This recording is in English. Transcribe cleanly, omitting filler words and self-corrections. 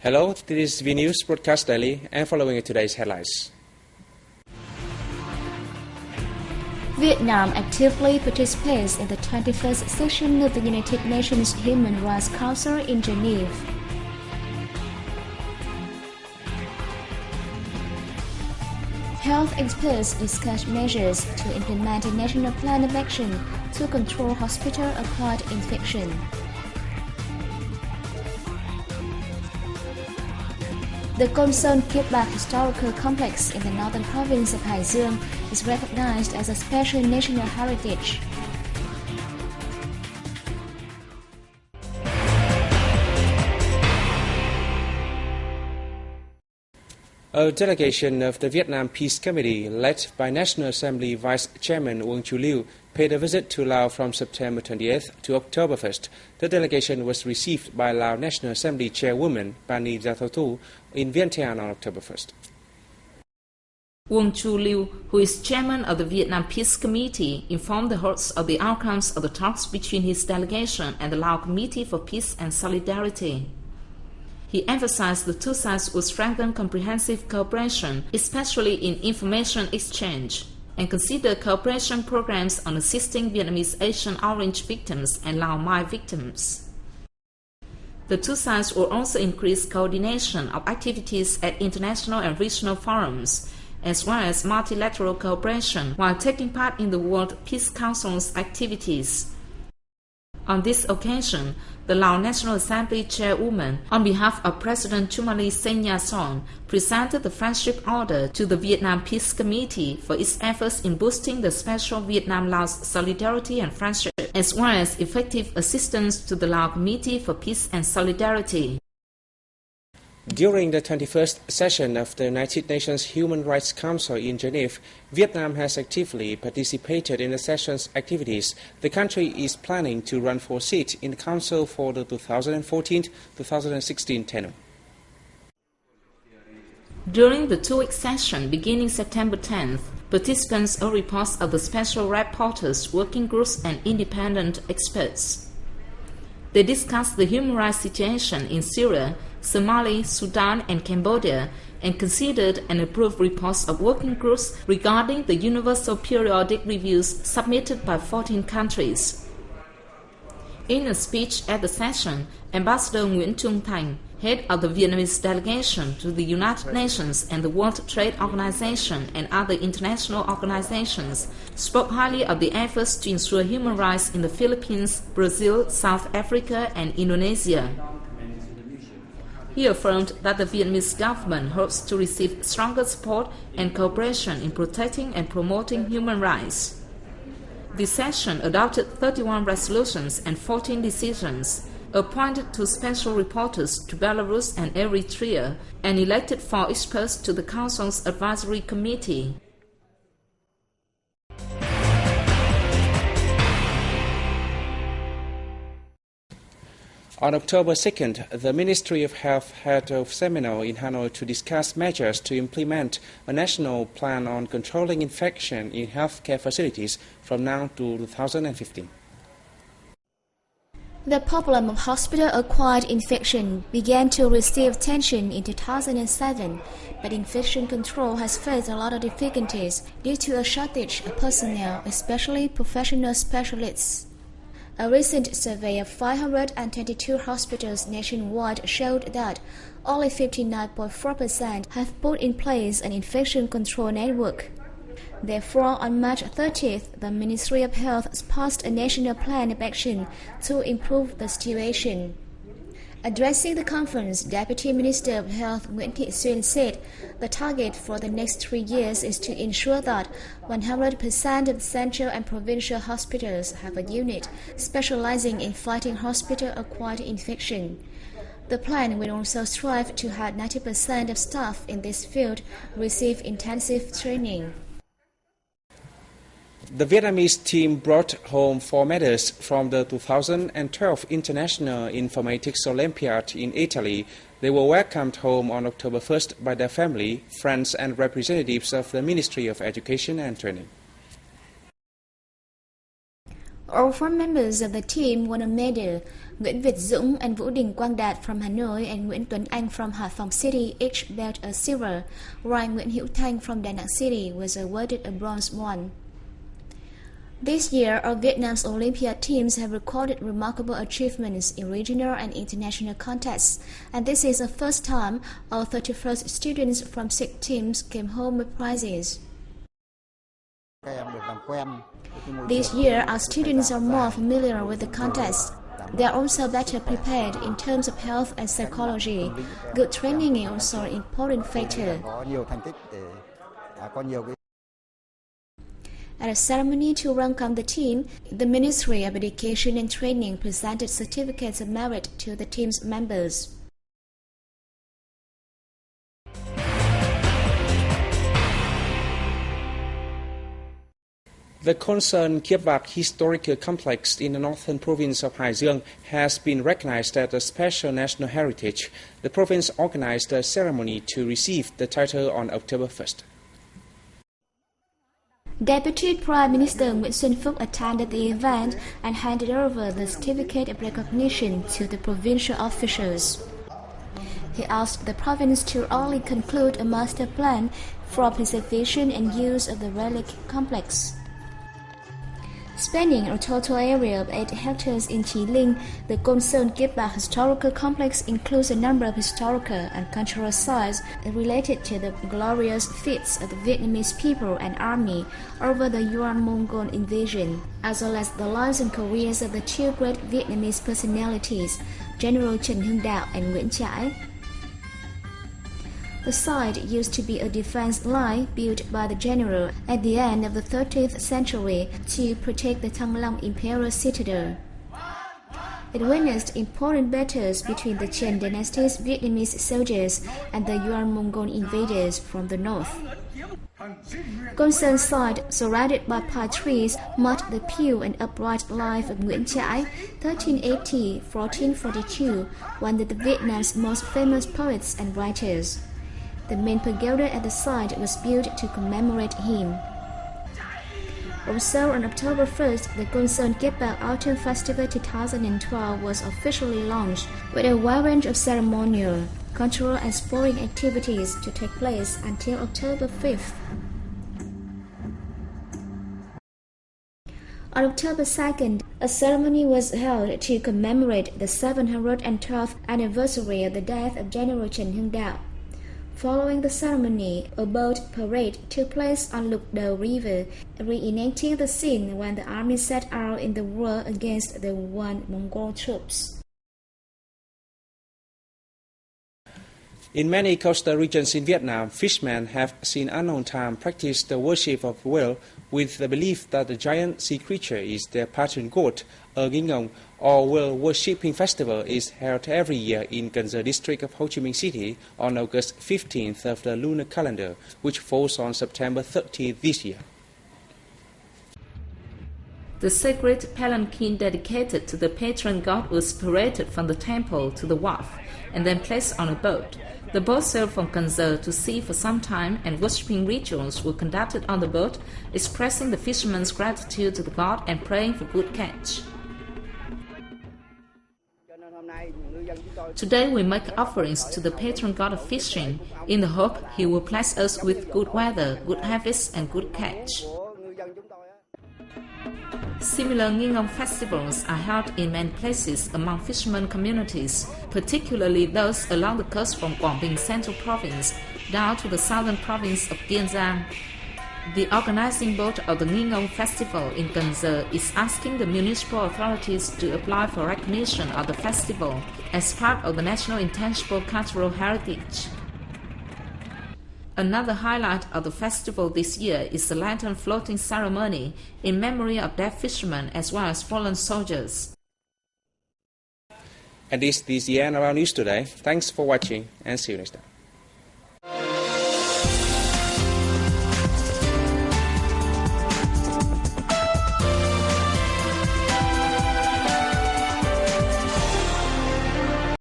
Hello, this is VNews Broadcast Daily, and following today's headlines. Vietnam actively participates in the 21st session of the United Nations Human Rights Council in Geneva. Health experts discuss measures to implement a national plan of action to control hospital-acquired infection. The Gomson Kiếp historical complex in the northern province of Hải Dương is recognized as a special national heritage. A delegation of the Vietnam Peace Committee, led by National Assembly Vice Chairman Uông Chu Lưu, paid a visit to Laos from September 28th to October 1st. The delegation was received by Lao National Assembly Chairwoman Pani Yathotu in Vientiane on October 1st. Uông Chu Lưu, who is chairman of the Vietnam Peace Committee, informed the hosts of the outcomes of the talks between his delegation and the Lao Committee for Peace and Solidarity. He emphasized the two sides would strengthen comprehensive cooperation, especially in information exchange, and consider cooperation programs on assisting Vietnamese Asian Orange victims and Lao Mai victims. The two sides will also increase coordination of activities at international and regional forums, as well as multilateral cooperation while taking part in the World Peace Council's activities. On this occasion, the Lao National Assembly Chairwoman, on behalf of President Chumali Senya Son, presented the Friendship Order to the Vietnam Peace Committee for its efforts in boosting the special Vietnam-Laos solidarity and friendship, as well as effective assistance to the Lao Committee for Peace and Solidarity. During the 21st session of the United Nations Human Rights Council in Geneva, Vietnam has actively participated in the session's activities. The country is planning to run for a seat in the Council for the 2014-2016 tenure. During the two-week session beginning September 10th, participants heard reports of the special rapporteurs, working groups and independent experts. They discussed the human rights situation in Syria, Somalia, Sudan and Cambodia, and considered and approved reports of working groups regarding the Universal Periodic Reviews submitted by 14 countries. In a speech at the session, Ambassador Nguyễn Trung Thành, head of the Vietnamese delegation to the United Nations and the World Trade Organization and other international organizations, spoke highly of the efforts to ensure human rights in the Philippines, Brazil, South Africa and Indonesia. He affirmed that the Vietnamese government hopes to receive stronger support and cooperation in protecting and promoting human rights. The session adopted 31 resolutions and 14 decisions, appointed two special reporters to Belarus and Eritrea, and elected 4 experts to the Council's Advisory Committee. On October 2nd, the Ministry of Health held a seminar in Hanoi to discuss measures to implement a national plan on controlling infection in healthcare facilities from now to 2015. The problem of hospital-acquired infection began to receive attention in 2007, but infection control has faced a lot of difficulties due to a shortage of personnel, especially professional specialists. A recent survey of 522 hospitals nationwide showed that only 59.4% have put in place an infection control network. Therefore, on March 30th, the Ministry of Health passed a national plan of action to improve the situation. Addressing the conference, Deputy Minister of Health Nguyễn Thị Xuyên said the target for the next 3 years is to ensure that 100% of central and provincial hospitals have a unit specializing in fighting hospital-acquired infection. The plan will also strive to have 90% of staff in this field receive intensive training. The Vietnamese team brought home 4 medals from the 2012 International Informatics Olympiad in Italy. They were welcomed home on October 1st by their family, friends and representatives of the Ministry of Education and Training. All four members of the team won a medal. Nguyễn Việt Dũng and Vũ Đình Quang Đạt from Hanoi and Nguyễn Tuấn Anh from Hải Phòng City each bagged a silver, while Nguyễn Hữu Thanh from Da Nang City was awarded a bronze one. This year, all Vietnam's Olympiad teams have recorded remarkable achievements in regional and international contests, and this is the first time all 31st students from 6 teams came home with prizes. This year, our students are more familiar with the contest. They are also better prepared in terms of health and psychology. Good training is also an important factor. At a ceremony to welcome the team, the Ministry of Education and Training presented certificates of merit to the team's members. The concerned Kiep Historical Complex in the northern province of Hải Dương has been recognized as a special national heritage. The province organized a ceremony to receive the title on October 1st. Deputy Prime Minister Nguyễn Xuân Phúc attended the event and handed over the certificate of recognition to the provincial officials. He asked the province to only conclude a master plan for preservation and use of the relic complex. Spanning a total area of 8 hectares in Chí Linh, the Côn Sơn Kiep Bạc Historical Complex includes a number of historical and cultural sites related to the glorious feats of the Vietnamese people and army over the Yuan-Mongol invasion, as well as the lives and careers of the 2 great Vietnamese personalities, General Trần Hưng Đạo and Nguyễn Trãi. The site used to be a defense line built by the general at the end of the 13th century to protect the Thăng Long Imperial Citadel. It witnessed important battles between the Trần dynasty's Vietnamese soldiers and the Yuan-Mongol invaders from the north. Côn Sơn site, surrounded by pine trees, marked the pure and upright life of Nguyễn Trãi, 1380-1442, one of the Vietnam's most famous poets and writers. The main pagoda at the site was built to commemorate him. Also on October 1st, the Côn Sơn Kiep Bạc Autumn Festival 2012 was officially launched with a wide range of ceremonial, cultural and sporting activities to take place until October 5th. On October 2nd, a ceremony was held to commemorate the 712th anniversary of the death of General Trần Hưng Đạo. Following the ceremony, a boat parade took place on Lục Đầu River, reenacting the scene when the army set out in the war against the Mongol troops. In many coastal regions in Vietnam, fishermen have seen unknown time practice the worship of whale with the belief that the giant sea creature is their patron god. A Nghinh or whale worshipping festival is held every year in Cần Giờ district of Ho Chi Minh City on August 15th of the lunar calendar, which falls on September 30th this year. The sacred palanquin dedicated to the patron god was paraded from the temple to the wharf and then placed on a boat. The boat sailed from Cần Giờ to sea for some time, and worshipping rituals were conducted on the boat, expressing the fishermen's gratitude to the god and praying for good catch. Today we make offerings to the patron god of fishing in the hope he will bless us with good weather, good harvest and good catch. Similar Nghinh festivals are held in many places among fishermen communities, particularly those along the coast from Quảng Bình Central Province down to the southern province of Kiên Giang. The organizing board of the Nghinh Festival in Cần Giờ is asking the municipal authorities to apply for recognition of the festival as part of the national intangible cultural heritage. Another highlight of the festival this year is the lantern floating ceremony in memory of dead fishermen as well as fallen soldiers. And this is the end of our news today. Thanks for watching and see you next time.